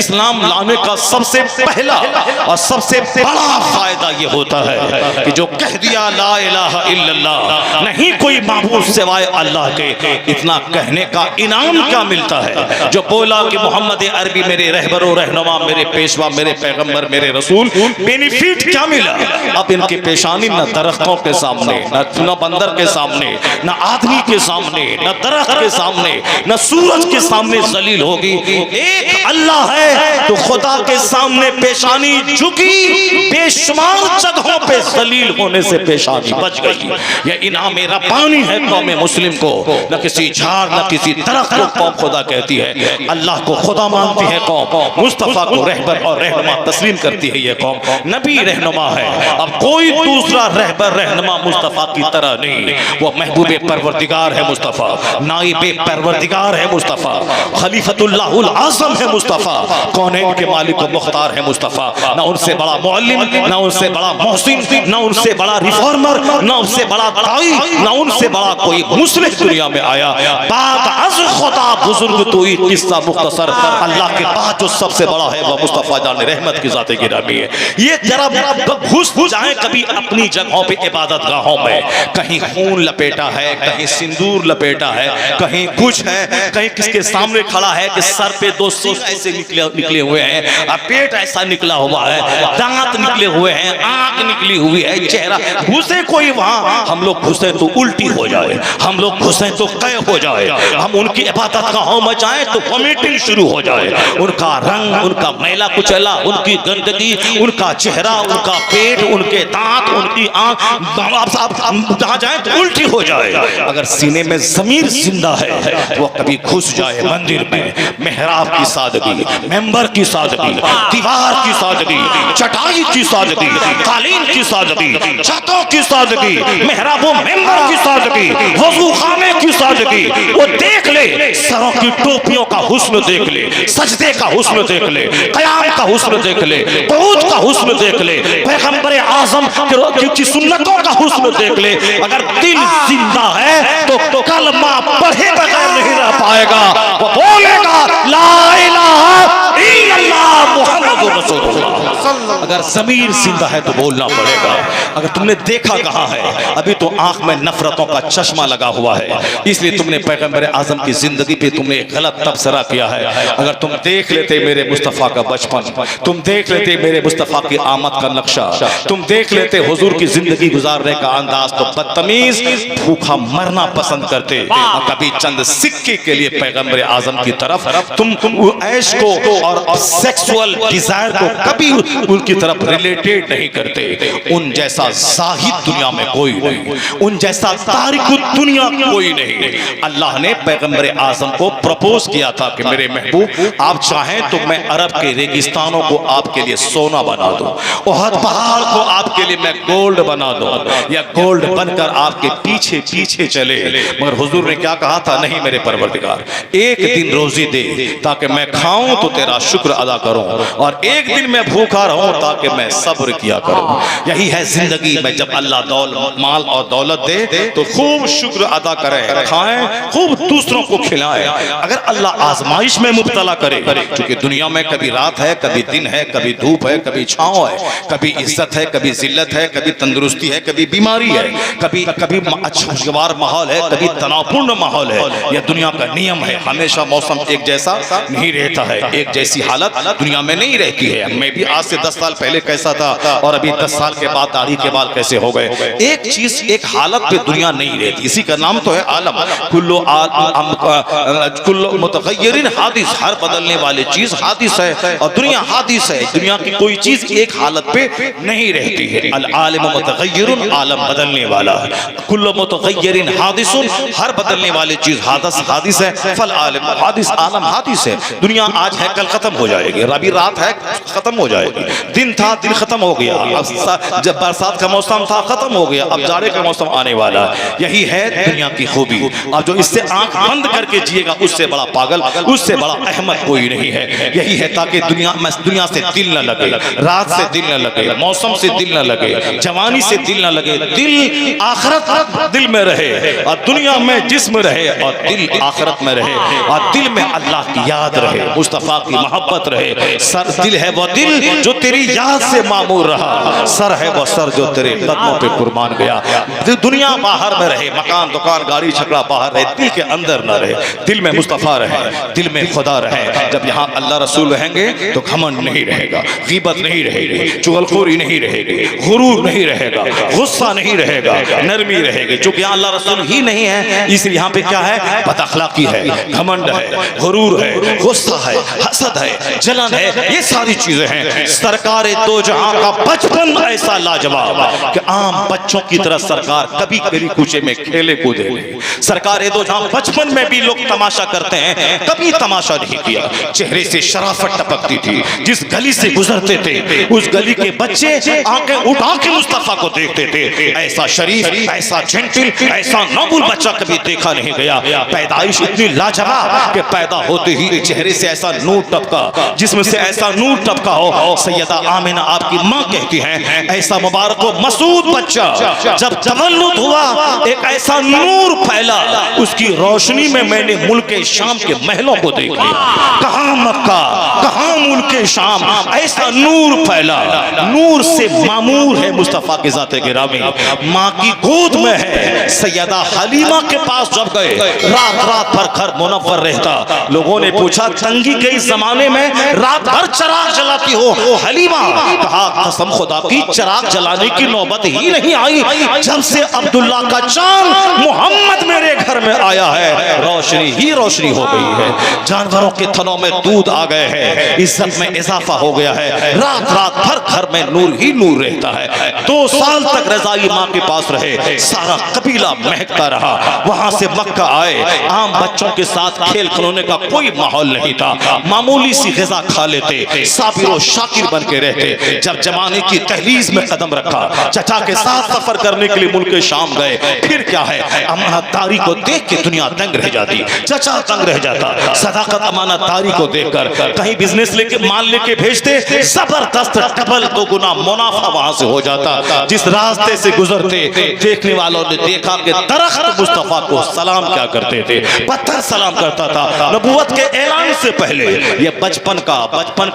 इस्लाम लाने का सबसे पहला और सबसे बड़ा फायदा ये होता है कि जो कह दिया ला इलाहा इल्लल्लाह, नहीं कोई माबूद सिवाय अल्लाह के, इतना कहने का इनाम क्या मिलता है। जो बोला कि मोहम्मद अरबी मेरे रहबरो रहनुमा, मेरे पेशवा, मेरे पैगंबर, मेरे रसूल, बेनिफिट क्या मिला। अब इनकी पेशानी न दरख्तों के सामने, न बंदर के सामने, न आदमी के सामने, न दरख्त के सामने, न सूरज के सामने जलील होगी। एक अल्लाह है तो खुदा के सामने पेशानी झुकी, बेशुमार जगहों पे जलील होने से पेशानी बच गई। यह इनाम रब्बानी है कौम मुस्लिम को। न किसी झाड़ न किसी दरख्त को कौम खुदा कहती है, अल्लाह को खुदा मानती है कौम, मुस्तफा को रहबर और रहनुमा तस्लीम करती है। यह कौम नबी रहनुमा है। अब कोई दूसरा रहबर रहनुमा मुस्तफा की तरह नहीं। वो महबूब परवरदिगार है मुस्तफा, नाइबे परवरदिगार है मुस्तफा, खलीफतुल्लाहुल आज़म है मुस्तफा, कौनैन के मालिक व मुख्तार है मुस्तफा। ना उनसे बड़ा मुअल्लिम, ना उनसे बड़ा मोहसिन, ना उनसे बड़ा रिफॉर्मर, ना उनसे बड़ा दाई, ना उनसे बड़ा कोई मुस्लिम दुनिया में आया। बात अज़ खुदा बुजुर्ग तो किस्सा मुख्तसर, अल्लाह के बाद जो सबसे बड़ा है वह मुस्तफा जान रहमत की ज़ात गिरामी है। ये जरा घुस जाए कभी अपनी जगहों पे इबादत गाहों में, कहीं खून लपेटा है, कहीं सिंदूर लपेटा है, कहीं कुछ है, कहीं किसके सामने खड़ा है कि सर पे दो सींग ऐसे निकले हुए हैं, पेट ऐसा निकला हुआ है, दांत निकले हुए हैं, आंख निकली हुई है, चेहरा। घुसे कोई वहां, हम लोग घुसे तो उल्टी हो जाए, हम लोग घुसे तो कै हो जाए, हम उनकी इबादत गाहों में जाए तो वॉमिटिंग शुरू हो जाए। उनका रंग, उनका मैला कुचैला, उनकी गंदगी, उनका चेहरा, उनका पेट, उनके दांत, उनकी आंख, जहां जाए तो उल्टी हो जाए। अगर सीने में ज़मीर जिंदा है तो वह कभी घुस जाए मंदिर में, मेहराब की सादगी, मेंबर की सादगी, दीवार की सादगी, चटाई की सादगी, कालीन की सादगी, छतों की सादगी, मेहराबों मेंबर की सादगी, वज़ू खाने की सादगी, वो देख ले। सरों की टोपियों का हुस्न देख ले, सजदे का हुस्न देख ले, क़याम का हुस्न देख ले, क़ुऊद का हुस्न देख ले, पैगंबर आज़म की सुन्नतों का हुस्न देख ले। अगर दिल जिंदा है तो कलमा पढ़े बगैर नहीं रह पाएगा। वो बोलेगा ला इलाहा इल्लल्लाह मुहम्मदुर रसूलुल्लाह। अगर ज़मीर जिंदा है तो बोलना पड़ेगा। अगर तुमने देखा कहाँ है, अभी तो आंख में नफरतों का चश्मा लगा हुआ है, इसलिए तुमने पैगंबर आज़म की जिंदगी पे तुमने एक गलत तबसरा किया है। अगर तुम देख लेते मेरे मुस्तफ़ा का बचपन, तुम देख लेते मेरे मुस्तफ़ा की आमद का नक्शा, तुम देख लेते हुजूर की जिंदगी गुजारने का अंदाज, तो बदतमीज भूखा मरना पसंद करते। और कभी चंद सिक्के के लिए पैगंबर आज़म की तरफ तुम ऐश को और सेक्सुअल डिजायर को कभी उनकी तरफ रिलेटेड नहीं करते। उन जैसा जाहिद दुनिया में कोई नहीं, उन जैसा तारिक दुनिया कोई नहीं। अल्लाह ने पैगंबर आज़म को प्रपोज किया था कि मेरे महबूब आप चाहें तो मैं अरब के रेगिस्तानों को आपके लिए सोना बना दूं, उहद पहाड़ को आपके लिए मैं गोल्ड बना दूं, या गोल्ड बनकर आपके पीछे पीछे चले। मगर हुजूर ने क्या कहा था, नहीं मेरे परवरदिगार, एक दिन रोजी दे ताकि मैं खाऊं तो तेरा शुक्र अदा करूं, और एक दिन मैं भूखा रहूं ताकि मैं सब्र किया करूं। यही है जिंदगी में, जब अल्लाह माल और दौलत दे तो खूब शुक्र अदा करें, खाएं, खूब दूसरों को खिलाएं। अगर अल्लाह आजमाइश में मुब्तला करे, क्योंकि दुनिया में कभी रात है, कभी दिन है, कभी धूप है, कभी छांव है, कभी इज्जत है, कभी जिल्लत है, कभी तंदुरुस्ती है, कभी बीमारी है, कभी कभी खुशगवार माहौल है, कभी तनावपूर्ण माहौल है। यह दुनिया का नियम है। हमेशा मौसम एक जैसा नहीं रहता है, एक जैसी हालत दुनिया में नहीं रहती है। मैं भी आज से 10 साल पहले कैसा था और अभी 10 साल के बाद दाढ़ी के बाल कैसे हो गए। एक चीज, एक हालत पे दुनिया नहीं रहती, इसी का नाम तो है आलम। कुल्लो मुतगय्यरिन हादिस, हर बदलने वाली चीज हादिस है, और दुनिया हादिस है। दुनिया की कोई चीज एक हालत पे नहीं रहती है। अल आलिम मुतगय्यरुन, आलम बदलने वाला है। कुल्लो मुतगय्यरिन हादिसुन, हर बदलने वाली चीज हादिस है। फल आलिम हादिस, आलम हादिस है। दुनिया आज है कल खत्म हो जाएगी, अभी रात है खत्म हो जाएगी, दिन दिन था, दिन खत्म हो गया। अब जब बरसात का मौसम था, खत्म हो गया, अब जाड़े का मौसम आने वाला। यही है दुनिया की खूबी। अब जो इससे आंख बंद करके जिएगा उससे बड़ा पागल, उससे बड़ा अहमद कोई नहीं है। यही है ताकि दुनिया से दिल न लगे, रात से दिल न लगे, मौसम से दिल न लगे, जवानी से दिल न लगे, दिल आखिरत दिल में रहे और दुनिया में जिस्म रहे और दिल आखिरत में रहे और दिल में अल्लाह की याद रहे, मुस्तफा की मोहब्बत रहे। सर दिल है वो दिल जो तेरी याद से मामूर रहा, सर है वो सर जो तेरे कदमों पे कुर्बान गया। दुनिया बाहर में रहे, मकान दुकान गाड़ी छकड़ा बाहर रहे, दिल के अंदर न रहे, दिल में मुस्तफा रहे, दिल में खुदा रहे। जब यहाँ अल्लाह रसूल रहेंगे तो घमंड नहीं रहेगा, गीबत नहीं रहेगी, चुगलखोरी नहीं रहेगी, गुरूर नहीं रहेगा, गुस्सा नहीं रहेगा, नरमी रहेगी। चूंकि यहाँ अल्लाह रसूल ही नहीं है, इसलिए यहाँ पे क्या है? बदअखलाकी है, घमंड है, गुरूर है, गुस्सा है, हसद है, जलन है, ये सारी चीजें हैं। सरकार दो जहां का बचपन ऐसा लाजवाब कि आम बच्चों की तरह सरकार कभी गली कूचे में खेले कूदे नहीं। सरकार दो जहां बचपन में भी लोग तमाशा करते हैं, कभी तमाशा नहीं किया। चेहरे से शराफत टपकती थी, जिस गली से गुजरते थे उस गली के बच्चे आंखें उठा के मुस्तफा को देखते थे। ऐसा शरीफ, ऐसा जेंटिल, ऐसा नोबल बच्चा कभी देखा नहीं गया। पैदाइश इतनी लाजवाब कि पैदा होते ही चेहरे से ऐसा नूर टपका, जिसमें से ऐसा नूर टपका हो। सैयदा आमिना आपकी माँ कहती हैं, ऐसा मुबारक हो मसूद बच्चा जब तवल्लुद हुआ, एक ऐसा नूर फैला, उसकी रोशनी में मैंने मुल्क शाम के महलों को देख लिया। कहाँ मक्का, कहाँ मुल्क शाम, ऐसा नूर फैला। नूर से मामूर है मुस्तफा के ज़ाते गिरामी, माँ की गोद में है। सैयदा हलीमा के पास जब गए, रात रात भर घर मुनव्वर रहता। लोगों ने पूछा, तंगी के इस जमाने में रात भर चराग जलाती हो हलीमा? कहा, कसम खुदा की चराग जलाने की नौबत ही नहीं आई जब से अब्दुल्ला का चांद मोहम्मद मेरे घर में आया है। रोशनी ही रोशनी हो गई है, जानवरों के थनों में दूध आ गए हैं, इज्जत में इजाफा हो गया है। रात रात भर घर में नूर ही नूर रहता है। 2 साल तक रजाई माँ के पास रहे, सारा कबीला महकता रहा। वहां से मक्का आए, आम बच्चों के साथ खेल खिलौने का कोई माहौल नहीं था, मामूली सी गिज़ा खा लेते, साबिर और शाकिर बन के रहते। जब जमाने की तहलीज में कदम रखा, चचा के साथ सफर करने के लिए मुल्क शाम गए। फिर क्या है, अमानतदारी को देख के दुनिया दंग रह जाती, चचा दंग रह जाता। सदाकत अमानतदारी को देखकर कहीं बिजनेस लेके माल लेके भेजते, जबरदस्त डबल दोगुना मुनाफा वहां से हो जाता। जिस रास्ते से गुजरते देखने वालों ने देखा कि दरख्त मुस्तफा को सलाम क्या करते थे, पत्थर सलाम करता था। नबूवत के ऐलान से पहले ये बचपन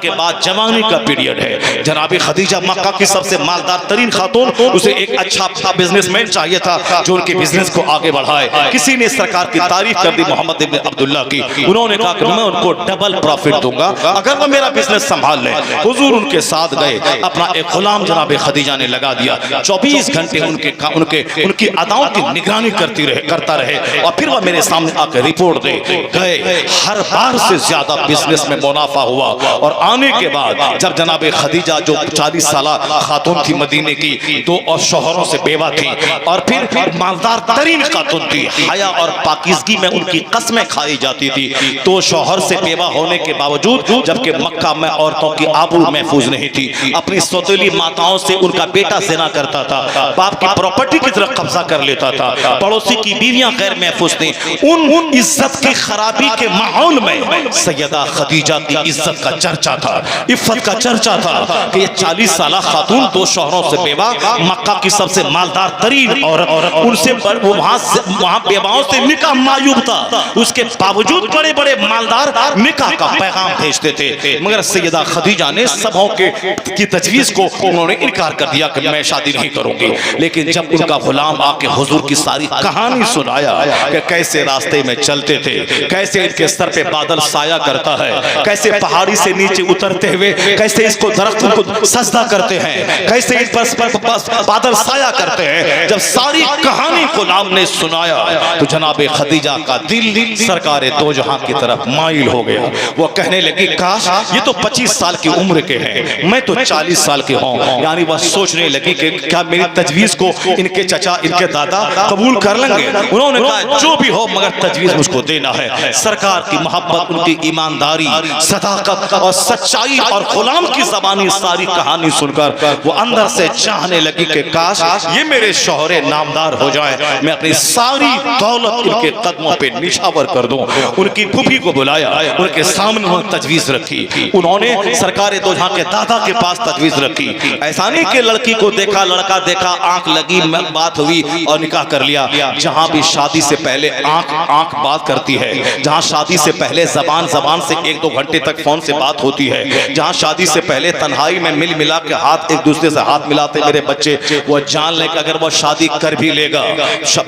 के बाद जवानी का पीरियड है। जनाब खदीजा मक्का की सबसे मालदार तरीन खातून, उसे एक अच्छा बिजनेसमैन चाहिए था जो उनके बिजनेस को आगे बढ़ाए। किसी ने सरकार की तारीफ कर दी मोहम्मद इब्न अब्दुल्ला की। उन्होंने कहा कि मैं उनको डबल प्रॉफिट दूंगा अगर वो मेरा बिजनेस संभाल ले। हुजूर उनके साथ गए, अपना एक गुलाम जनाब खदीजा ने लगा दिया। 24 घंटे उनकी अदाओं की निगरानी करता रहे और फिर वह मेरे सामने आकर रिपोर्ट दे गए। हर बार से ज्यादा बिजनेस में मुनाफा हुआ और आने के बाद जब जनाब खदीजा जो 40 साल खातून थी मदीने की, तो और शोहरों से बेवा थी और फिर मालदार तरीन खातून थी, हया और पाकीज़गी में उनकी कस्में खाई जाती थी। तो शोहर से बेवा होने के बावजूद, जबकि मक्का में औरतों की आबरू महफूज नहीं थी, अपनी सौतेली माताओं से उनका बेटा ज़िना करता था, बाप की प्रॉपर्टी की तरफ कब्जा कर लेता था, पड़ोसी की बीवियां गैर महफूज थी। उन इज्जत की खराबी के माहौल में सैयदा खदीजा की इज्जत का चर्चा था, इफ्फत का चर्चा था कि ये 40 साल खातून 2 शोहरों से बेवा, मक्का की सबसे मालदार तरीन औरत, उनसे वहां बेवाओं से निकाह मायूब था, उसके बावजूद बड़े बड़े मालदार निकाह का पैगाम भेजते थे। मगर सैयदा खदीजा ने सबों की तजवीज को उन्होंने इनकार कर दिया कि मैं शादी नहीं करूंगी। लेकिन जब उनका गुलाम आके हुजूर की सारी कहानी सुनाया कि कैसे रास्ते में चलते थे, कैसे इनके सर पे बादल साया करता है, कैसे पहाड़ी से नीचे उतरते हुए कैसे इसको दरख्त को सजदा करते हैं, कैसे इन पर बादल साया करते हैं, जब सारी कहानी गुलाम ने सुनाया तो जनाब खदीजा का दिल सरकार दो जहां की तरफ माइल हो गया। वो कहने लगी, काश ये तो 25 साल की उम्र के हैं, मैं तो 40 साल के हूँ। यानी वह सोचने लगी कि क्या मेरी तजवीज को इनके चचा इनके दादा कबूल कर लेंगे। उन्होंने कहा जो भी हो मगर तजवीज मुझको देना है। सरकार की मोहब्बत, उनकी ईमानदारी, सदाकत और सच्चाई और गुलाम की ज़बानी सारी कहानी सुनकर वो अंदर से चाहने लगी कि काश ये मेरे शौहरे नामदार हो जाए, मैं अपनी सारी दौलत इनके कदमों पे निछावर कर दूं। उनकी फूफी को बुलाया, उनके सामने उन्होंने तजवीज रखी। उन्होंने सरकार दो जहां के दादा के पास तजवीज रखी। ऐसा नहीं कि लड़की को देखा, लड़का देखा, आंख लगी, बात हुई और निकाह कर लिया। जहां भी शादी से पहले आंख बात करती है, जहां शादी से पहले जबान से 1-2 घंटे तक फोन से बात होती है, जहां शादी से पहले तन्हाई में मिल मिला के हाथ एक दूसरे से हाथ मिलाते मेरे बच्चे, वो जान ले कि अगर वो शादी कर भी लेगा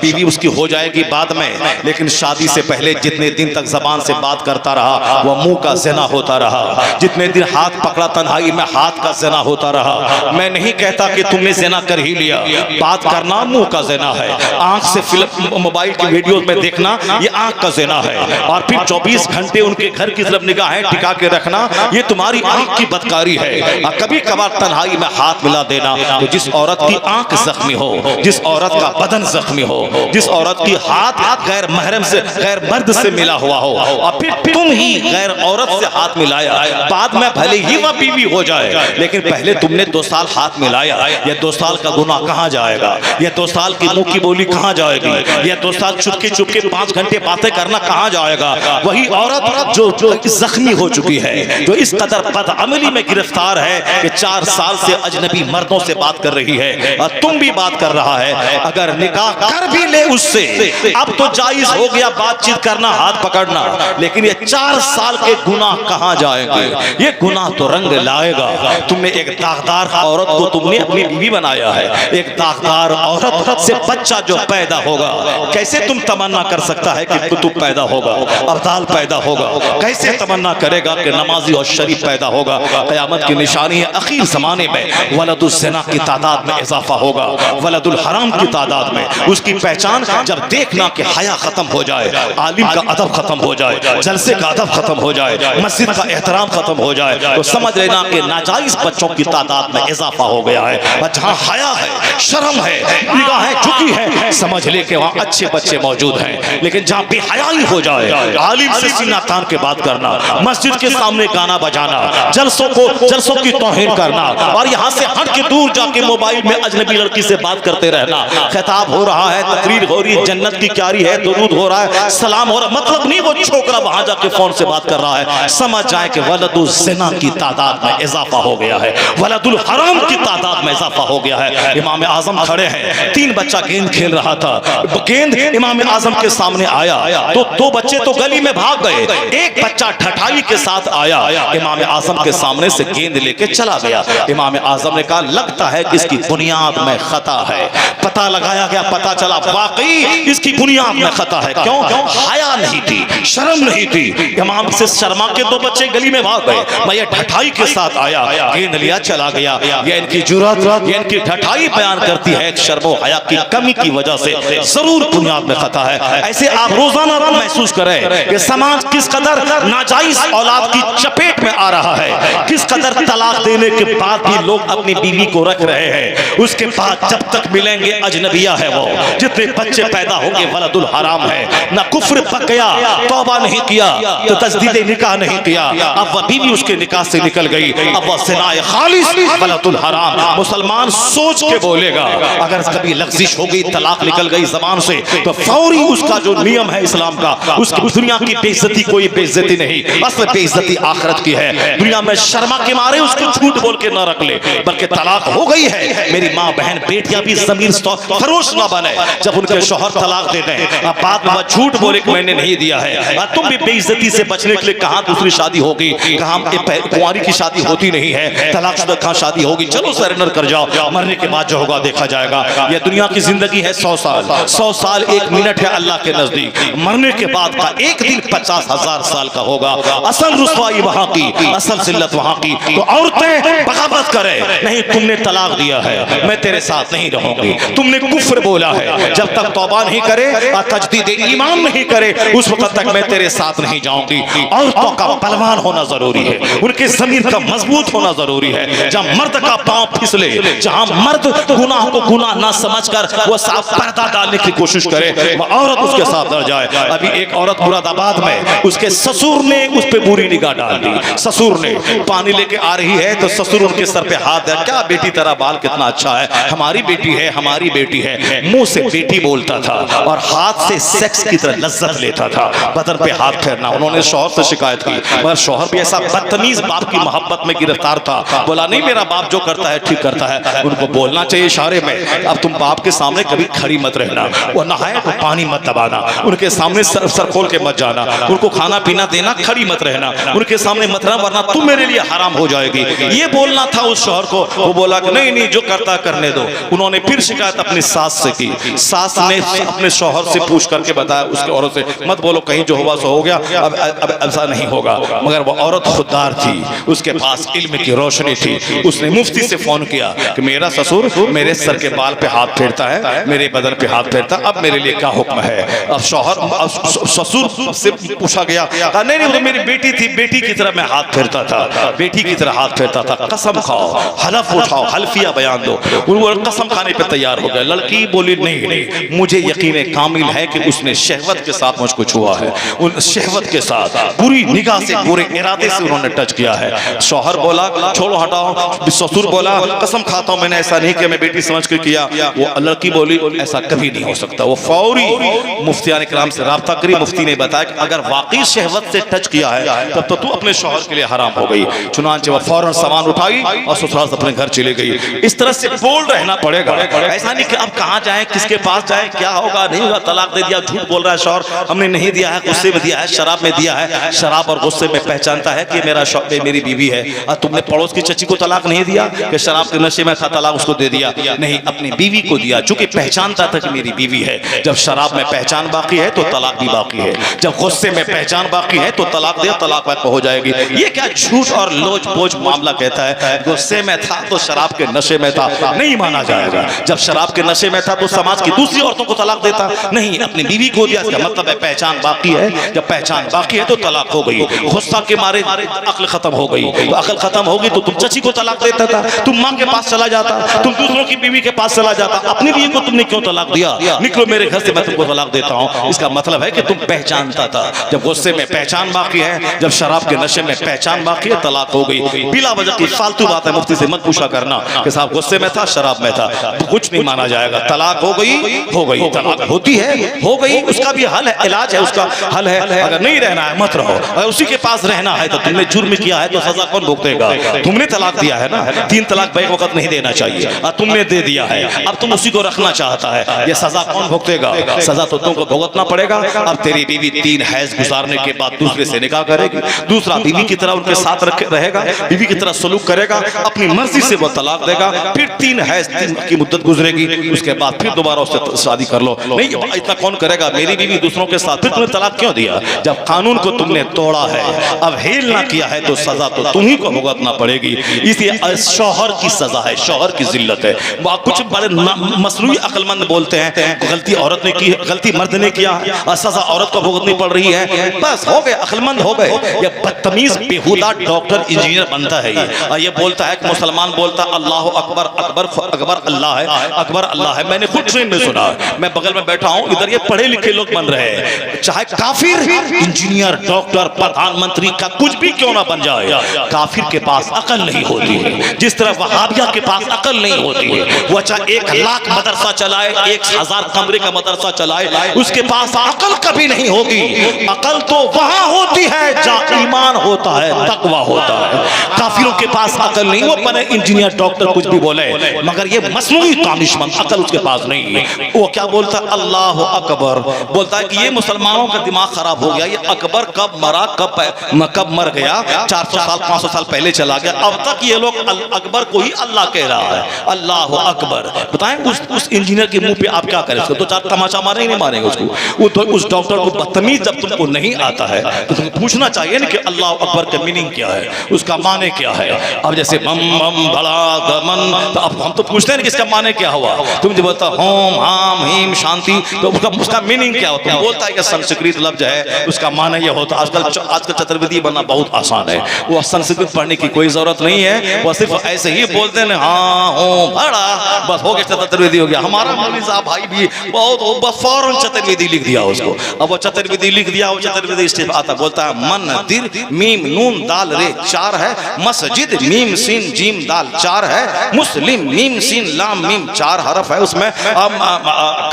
बीवी उसकी हो जाएगी बाद में, लेकिन शादी से पहले जितने दिन तक जबान से बात करता रहा वो मुंह का ज़िना होता रहा। जितने दिन हाथ पकड़ा तन्हाई में हाथ का ज़िना होता रहा। मैं नहीं कहता कि तुमने ज़िना कर ही लिया, बात करना मुंह का ज़िना है। आंख से फिल्म मोबाइल की वीडियो में देखना ये आंख का ज़िना है। और फिर 24 घंटे उनके घर की तरफ निगाहें टिका के रखना ये तुम्हारी आंख की बदकारी है। कभी कभार तन्हाई में हाथ मिला देना, तो जिस औरत की आंख जख्मी हो, जिस औरत का बदन जख्मी हो, जिस औरत की हाथ गैर महरम से गैर मर्द से मिला हुआ हो और फिर तुम ही गैर औरत से हाथ मिलाया, बाद में भले ही वह बीवी हो जाए लेकिन पहले तुमने 2 साल हाथ मिलाया, ये 2 साल का गुनाह कहाँ जाएगा? ये 2 साल की मुंह की बोली कहाँ जाएगी? ये 2 साल चुपके चुपके 5 घंटे बातें करना कहाँ जाएगा? वही औरत जो जख्मी हो चुकी है, जो इस कदर बदअमली में गिरफ्तार है कि 4 साल से अजनबी मर्दों से बात कर रही है और तुम भी बात कर रहा है। अगर निकाह कर भी ले उससे, अब तो जायज हो गया बातचीत करना, हाथ पकड़ना, लेकिन ये 4 साल के गुनाह कहाँ जाएंगे? ये गुनाह तो रंग लाएगा। तुमने एक दागदार औरत को तुमने अपनी बीवी बनाया है। एक दागदार औरत से बच्चा जो पैदा होगा, कैसे तुम तमन्ना कर सकता है कि कुतुब पैदा होगा, अब्दाल पैदा होगा? कैसे तमन्ना करेगा कि नमाजी और शरीफ पैदा होगा? क़यामत की निशानी है आखिर ज़माने में वलदुल ज़िना की तादाद में इजाफा होगा, वलदुल हराम की तादाद में। उसकी पहचान जब देखना कि हया खत्म हो जाए, आलिम का अदब खत्म हो जाए, जलसे का अदब खत्म हो जाए, मस्जिद का एहतराम खत्म हो जाए, तो समझ लेना कि नाजायज बच्चों की तादाद में इजाफा हो गया है। और जहाँ हया है, शर्म है, निगाहें झुकी है, समझ ले कि वहाँ अच्छे बच्चे मौजूद हैं। लेकिन जहाँ बेहयाई हो जाए, आलिम से सीना तान के बात करना, मस्जिद के सामने गाना बजाना, जलसों की तौहीन करना और यहाँ से हट के दूर जाके मोबाइल में अजनबी लड़की से बात करते रहना। खिताब हो रहा है, तकरीर हो रही है, जन्नत की क्यारी है, दुरूद हो रहा है, सलाम हो रहा है, मतलब नहीं वो छोकरा वहां जाके फोन से बात कर रहा है। समझ जाए कि वलदुल ज़िना की तादाद में इजाफा हो गया है, वलदुल हराम की तादाद में इजाफा हो गया है। इमाम आजम खड़े हैं, 3 बच्चा गेंद खेल रहा था, गेंद इमाम आजम के सामने आया तो 2 बच्चे तो गली में भाग गए, एक बच्चा ठठाई के साथ आया, इमाम आजम के सामने से गेंद लेके चला गया। इमाम आजम ने कहा लगता है कि इसकी बुनियाद में खता है। पता लगाया गया, पता चला वाकई इसकी बुनियाद में खता है। क्यों? हया नहीं थी, शर्म नहीं थी। इमाम से शर्मा के 2 बच्चे गली में भाग गए, मैं ये ठठाई के साथ आया, गेंद लिया चला गया। ये इनकी जुर्रत, ये इनकी ठठाई बयान करती है शर्म और हया की कमी की वजह से जरूर बुनियाद में खता है। ऐसे आप रोजाना महसूस करें कि समाज किस कदर नाजायज औलाद की चपेट में आ रहा है, किस कदर तलाक देने के बाद भी लोग अपनी बीवी को रख रहे हैं, उसके बाद जब तक मिलेंगे अजनबिया है वो। जितने बच्चे पैदा होंगे वलदुल हराम है, ना कुफ्र पक गया, तौबा नहीं किया तो तजदीद निकाह नहीं किया, अब वह बीवी उसके निकाह से निकल गई, अब वह ज़िना खालिस वलदुल हराम। मुसलमान सोच के बोलेगा, अगर कभी लफ्ज़िश हो गई, तलाक निकल गई ज़बान से, तो फौरी उसका जो नियम है इस्लाम का, उसकी दुनिया की बेइज्जती कोई बेइज्जती नहीं, असल बेइज्जती आखिरत की है। दुनिया में शर्मा के मारे उसको झूठ बोल के न रख ले, बल्कि तलाक हो गई है, मेरी माँ बहन बेटियां भी ज़मीन फरोश ना बने जब उनके शौहर तलाक दे दें, अब बाद में झूठ बोले कि मैंने नहीं दिया है। तुम भी बेइज्जती से बचने के लिए कहाँ दूसरी शादी होगी, कहाँ कुंवारी की शादी होती नहीं है, तलाकशुदा कहाँ शादी होगी, चलो सरेंडर कर जाओ, मरने के बाद जो होगा देखा जाएगा। यह दुनिया की जिंदगी है 100 साल, 100 साल 1 मिनट है अल्लाह के नजदीक, मरने के बाद का एक दिन 50,000 साल का होगा। असल रुसवाई वहाँ की, असल जिल्लत वहाँ की। तो औरतें बगावत करें, नहीं तुमने तलाक दिया है, मैं तेरे साथ नहीं रहूंगी, तुमने कुफ्र बोला है, जब तक तौबा नहीं करे और तजदीद ईमान नहीं करे उस वक्त तक मैं तेरे साथ नहीं जाऊंगी। औरतों का बलवान होना जरूरी जरूरी है, उनके जमीन का मजबूत होना जरूरी है। जहां मर्द का पांव फिसले, जहां मर्द गुनाह को गुनाह ना समझकर वो साफ पर्दा डालने की कोशिश करे, वो औरत उसके साथ डर जाए। अभी एक औरत मुरादाबाद में, उसके ससुर ने उस पे बुरी निगाह डाल दी। ससुर ने पानी लेके आ रही है तो ससुर उनके सर पे हाथ दिया, क्या बेटी तेरा बाल कितना अच्छा है, हमारी बेटी है, हमारी बेटी है। मुंह से बेटी बोलता था और हाथ से सेक्स की तरह लज्जत लेता था, बदन पे हाथ फेरना। उन्होंने शौहर से शिकायत की, मगर शौहर भी ऐसा बदतमीज बाप की मोहब्बत में गिरफ्तार था, बोला नहीं मेरा बाप जो करता है ठीक करता है। उनको बोलना चाहिए इशारे में, अब तुम बाप के सामने कभी खड़ी मत रहना, वो नहाए तो पानी मत दबाना, उनके सामने सर खोल के मत जाना, उनको खाना पीना देना, खड़ी मत रहना, उनके सामने मत रहना वरना तुम मेरे लिए हराम हो जाएगी। ये बोलना था उस शौहर को। वो बोला कि नहीं नहीं जो करता करने दो। उन्होंने फिर शिकायत अपनी सास से की। सास ने अपने शौहर से पूछ करके बताया उसके औरत से, मत बोलो कहीं जो हुआ सो हो गया, अब ऐसा नहीं होगा। मगर वो औरत खुददार थी, उसके पास इल्म की रोशनी थी। उसने मुफ्ती से फोन किया कि मेरा ससुर मेरे सर के बाल पे हाथ फेरता है, मेरे बदन पे हाथ फेरता, अब मेरे लिए क्या हुक्म है। अब शौहर ससुर से पूछा गया, नहीं नहीं वो मेरी बेटी थी, बेटी की तरह मैं हाथ फेरता था, बेटी की तरह हाथ फेरता था, कसम खाओ, हलफ उठाओ, हल्फिया बयान दो। वो कसम खाने पे तैयार हो गए। लड़की बोली नहीं नहीं मुझे यकीन कामिल है कि उसने शहवत के साथ मुझको छुआ है, उन शहवत के साथ बुरी निगाह से बुरे इरादे से उन्होंने टच किया है। शौहर बोला छोड़ो हटाओ, ससुर बोला कसम खाता हूं मैंने ऐसा नहीं किया, मैं बेटी समझ के किया। वो लड़की बोली ऐसा कभी नहीं हो सकता। वो फौरी मुफ्तियान किराम से राब्ता करी। मुफ्ती ने बताया कि अगर वाकई शहवत से टच किया है तब तो तू अपने शौहर के लिए हराम हो गई। चुनांचे वो फौरन सामान उठाई और ससुराल से अपने घर चली गई। इस तरह से बोल्ड रहना पड़ेगा, ऐसा नहीं कि अब कहां जाए, किसके पास जाए, क्या होगा नहीं होगा, तलाक दे दिया, झूठ बोल रहा है शौहर, हमने नहीं दिया है, गुस्से में दिया है, शराब में दिया है, शराब और गुस्से में पहचानता है कि मेरा मेरी बीवी है। और तुमने पड़ोस की चची को तलाक नहीं दिया कि शराब के नशे में था, तलाक उसको दे दिया, नहीं अपनी बीवी को दिया, चूंकि पहचानता था कि मेरी बीवी है। जब शराब में पहचान बाकी है तो तलाक भी बाकी है, जब गुस्से में पहचान बाकी है तो तलाक दे, तलाक हो जाएगी। ये क्या झूठ और लोच पोच मामला कहता है, गुस्से में था तो शराब के नशे में था, नहीं माना जाएगा। जब शराब के नशे में था तो समाज की दूसरी औरतों को तलाक देता, नहीं अपनी बीवी को दिया, इसका मतलब है पहचान बाकी है, जब पहचान बाकी है तो तलाक हो गई। गुस्सा के मारे अक्ल खत्म हो गई, तो अक्ल खत्म होगी तो तुम चची को तलाक देता था, तुम माँ के पास चला जाता, तुम दूसरों की बीवी के पास चला जाता, अपनी बीवी को तुमने क्यों तलाक दिया, निकलो मेरे घर से मैं तुमको तलाक देता हूँ। इसका मतलब है कि तुम पहचानता था, जब गुस्से में पहचान बाकी है, जब शराब के नशे में पहचान बाकी है, तलाक हो गई। बिला वजह की फालतू बात है, मुफ्ती से मत पूछा करना कि साहब गुस्से में था, शराब में था, कुछ नहीं माना जाएगा। तलाक हो गई, तलाक होती है, हो गई, उसका भी हल है, इलाज है, उसका हल है। अगर नहीं रहना है मत रहो, अगर उसी के पास रहना है तो तुमने जुर्म किया है तो सजा कौन भुगतेगा। तुमने तलाक दिया है ना, 3 तलाक बैक वक्त नहीं देना चाहिए, तुमने दे दिया है, अब तुम उसी को रखना चाहता है, ये सजा कौन भुगतेगा, सजा तो तुमको भुगतना पड़ेगा। अब तेरी बीवी 3 हैज गुजारने के बाद दूसरे से निकाह करेगी, दूसरा बीवी की तरह उनके साथ रहेगा, बीवी की तरह सलूक करेगा, अपनी मर्जी से वो तलाक देगा, फिर 3 हैज की मुद्दत गुजरेगी, उसके बाद फिर दोबारा उससे शादी कर लो। नहीं इतना कौन करेगा, मेरी बीवी दूसरों के साथ, फिर तुमने तलाक क्यों दिया। जब कानून को तुमने तोड़ा है, अब हेल ना किया है तो सजा तो तुम्ही को भुगतना पड़ेगी। इसलिए शौहर की सजा है, शौहर की जिल्लत है। कुछ बड़े मसनूई अक्लमंद बोलते हैं गलती औरत ने की, गलती मर्द ने किया, सजा औरत को भुगतनी पड़ रही है, बस हो गए, अक्लमंद हो गए। ये बदतमीज बेहुदा डॉक्टर इंजीनियर बनता है ये बोलता है कि मुसलमान बोलता अल्लाह अकबर, अकबर अकबर अल्लाह है, अकबर अल्लाह है। मैंने खुद ट्रेन में सुना, मैं बगल में बैठा हूं, इधर ये पढ़े लिखे लोग बन रहे हैं, चाहे काफिर इंजीनियर डॉक्टर प्रधानमंत्री का कुछ भी क्यों ना बन जाए, काफिर के पास अकल नहीं होती है, जिस तरह वहाबिया के पास अकल नहीं होती है। वो चाहे 1 लाख मदरसा चलाए, 1000 कमरे का मदरसा चलाए, उसके पास अकल कभी नहीं होगी। अकल तो वहां होती है जहां ईमान होता है, तकवा होता है। काफिरों के पास अकल नहीं, वो बने इंजीनियर डॉक्टर कुछ भी बोले, मगर ये मसनूई दानिशमंद अकल उसके पास नहीं है। वो क्या बोलता है अल्लाह अकबर, बोलता है कि ये मुसलमानों का दिमाग खराब हो गया, ये अकबर कब मरा, कब मर गया, 400 साल 500 साल पहले चला गया, अब तक ये लोग अकबर को ही अल्लाह कह रहा है, अल्लाह अकबर। बताएं उस इंजीनियर के मुंह पे आप क्या करें, उसको 2-4 तमाचा मारे ही नहीं मारेंगे उसको। वो तो उस डॉक्टर को बदतमीज जब तुमको नहीं आता है तो तुम पूछना चाहिए ना कि अल्लाह अकबर का मीनिंग क्या है, उसका माने क्या है। अब जैसे बम बम बड़ा गमन, तो अब हम तो पूछते हैं कि इसका माने क्या हुआ, तुम जो बोलता होम हाम हीम शांति, तो उसका मीनिंग क्या होता है, बोलता है कि संस्कृत लफ्ज है, उसका माने ये होता। आजकल चतुर्वेदी बनना बहुत आसान है। वो संस्कृत पढ़ने की कोई जरूरत नहीं है, वो सिर्फ ऐसे ही बोलते हैं हाँ हूँ बड़ा, बस हो गया, चतुर्वेदी हो गया। हमारा मौलवी साहब भाई भी बहुत बस फौरन चतुर्वेदी लिख दिया उसको। अब वो चतुर्वेदी लिख दिया, वो चतुर्वेदी स्टेप आता बोलता है मंदिर मीम नून दाल रे 4 है, मस्जिद मीम सीन जीम दाल 4 है, मुस्लिम मीम सीन लाम मीम 4 हरफ है उसमें,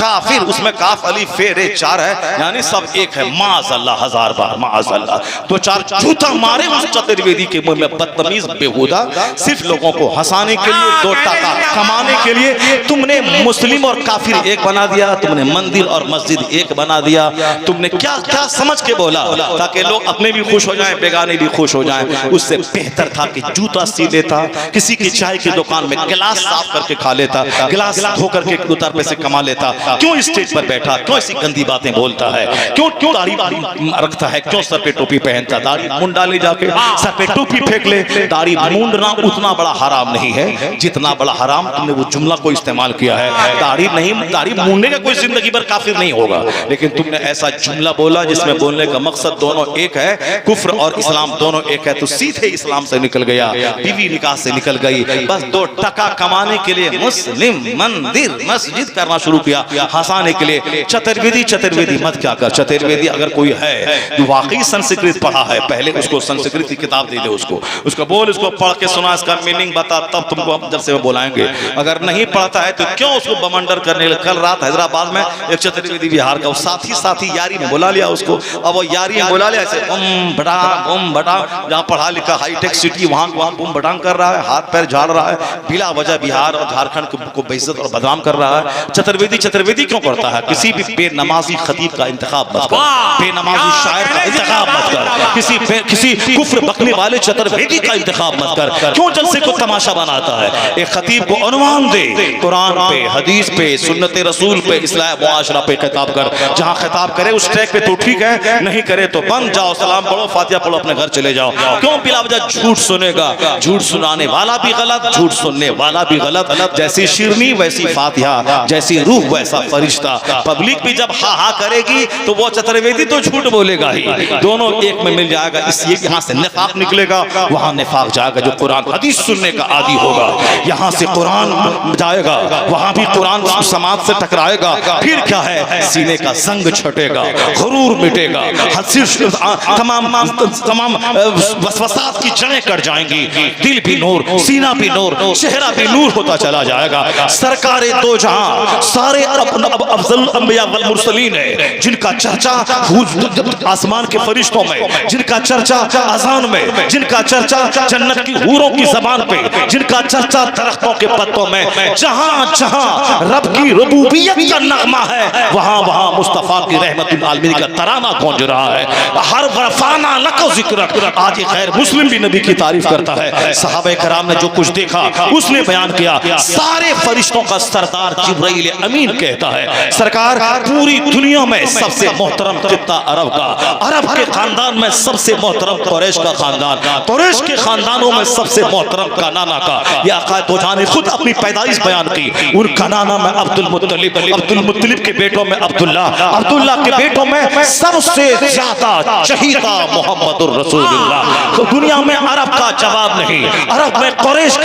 काफिर उसमें काफ अली फे रे 4 है, यानी सब एक है। माज़अल्लाह, 1000 बार माज़अल्लाह। तो 4 जूता मारे उस चतुर्वेदी के मुंह में, बदतमीज बेहुदा, सिर्फ लोगों को हंसाने के लिए, 2 टका कमाने के लिए तुमने मुस्लिम और काफिर एक बना दिया, तुमने मंदिर और मस्जिद एक बना दिया। तुमने क्या क्या समझ के बोला ताकि लोग अपने भी खुश हो जाएं, बेगाने भी खुश हो जाएं। उससे बेहतर था कि जूता सी लेता, किसी की चाय की दुकान में गिलास साफ करके खा लेता, गिलास धो करके 2 पैसे कमा लेता। क्यों स्टेज पर बैठा, क्यों ऐसी गंदी बातें बोलता है, क्यों क्यों दाढ़ी रखता है, क्यों सर पे टोपी पहनता, दाढ़ी मूंड डाले जाके, सर पे टोपी फेंक ले। दाढ़ी मूंडना उतना बड़ा हराम नहीं है जितना बड़ा हराम तुमने वो जुमला को इस्तेमाल किया है। दाढ़ी नहीं, दाढ़ी मूंडने का कोई जिंदगी भर काफिर नहीं होगा, लेकिन तुमने ऐसा जुमला बोला जिसमें बोलने का मकसद दोनों एक है, कुफ्र और इस्लाम दोनों एक है, तो सीधे इस्लाम से निकल गया, बीवी निकाह से निकल गई। बस 2 टका कमाने के लिए मुस्लिम मंदिर मस्जिद करना शुरू किया, हंसाने के लिए। चतुर्वेदी चतुर्वेदी मत क्या कर। चतुर्वेदी अगर कोई है जो वाकई संस्कृत पढ़ा है, पहले उसको संस्कृत की किताब दे दे, उसको बोल, उसको पढ़ के सुना, इसका मीनिंग बता, तब तुमको हम जब से वो बुलाएंगे। अगर नहीं पढ़ता है तो क्यों उसको बमंडर करने लगे। कल रात हैदराबाद में एक चतुर्वेदी बिहार का साथी यारी में बुला लिया उसको। अब वो यारी में बुला लिया ऐसे बम बड़ा, जहाँ पढ़ा लिखा हाईटेक सिटी वहाँ बुम बटांग कर रहा है, हाथ पैर झाड़ रहा है, बिला वजह बिहार और झारखंड को बेइज्जत और बदनाम कर रहा है। चतुर्वेदी क्यों करता है। किसी भी बेनमाजी खतीब का इंतखाब मत कर, बेनमाजी शायर का इंतखाब मत कर, किसी कुफ्र बकने वाले चतुर्वेदी का इंतखाब मत कर। क्यों जलसे को तमाशा बनाता है। एक खतीब को अनुमान दे, कुरान पे, हदीस पे, सुन्नत रसूल पे, इस्लाह मुआशरा पे खिताब कर। जहां खिताब करे उस ट्रैक पे तो ठीक है, नहीं करे तो बंद जाओ, सलाम पढ़ो, फातिहा पढ़ो, अपने घर चले जाओ। क्यों बिला वजह झूठ सुनेगा। झूठ सुनाने वाला भी गलत, झूठ सुनने वाला भी गलत। जैसी शिरनी वैसी फातिहा, जैसी रूह वैसा फरिश्ता। पब्लिक भी जब हा हा करेगी तो वो चतुर्वेदी तो झूठ बोलेगा ही, दोनों एक में मिल जाएगा। इसलिए यहाँ से निफाक निकलेगा, वहां निफाक जाएगा। जो कुरान हदीस सुनने का आदी होगा, यहाँ से कुरान जाएगा, वहां भी कुरान समाज से टकराएगा। फिर क्या है, सीने का संग छटेगा, गुरूर मिटेगा, तमाम वसवसात की जड़ें कट जाएंगी, दिल भी नूर, सीना भी नूर, चेहरा भी नूर होता चला जाएगा। सरकारे दो जहां सारे अफजल अंबिया वल मुरसलीन है, जिनका चर्चा आसमान के फरिश्तों में, जिनका चर्चा अजान में, जिनका चर्चा जन्नत की हूरों की ज़बान पे, जिनका चर्चा दरख्तों के पत्तों में। जहां जहां रब की रुबूबियत का नगमा है, वहां वहां मुस्तफा की रहमतुल आलमीन का तराना गूंज रहा है। हर वरफाना लको जिक्र। आज गैर मुस्लिम भी नबी की तारीफ करता है। सहाबा कराम ने जो कुछ देखा उसने बयान किया। सारे फरिश्तों का सरदार जिब्राइल अमीन कहता है, सरकार पूरी दुनिया में सबसे मोहतरम खित्ता अरब का, अरब के खानदान में सबसे मोहतरम कुरैश का खानदान, कुरैश के खानदानों में सबसे मोहतरम कनाना का। यह अकायद तोजा ने खुद अपनी पैदाइश बयान की। उन कनाना में अब्दुल मुत्तलिब के बेटों में अब्दुल्ला, अब्दुल्ला के बेटों में सबसे ज्यादा चहीता मोहम्मदुर रसूलुल्लाह। तो दुनिया में अरब का जवाब नहीं, अरब में कुरैश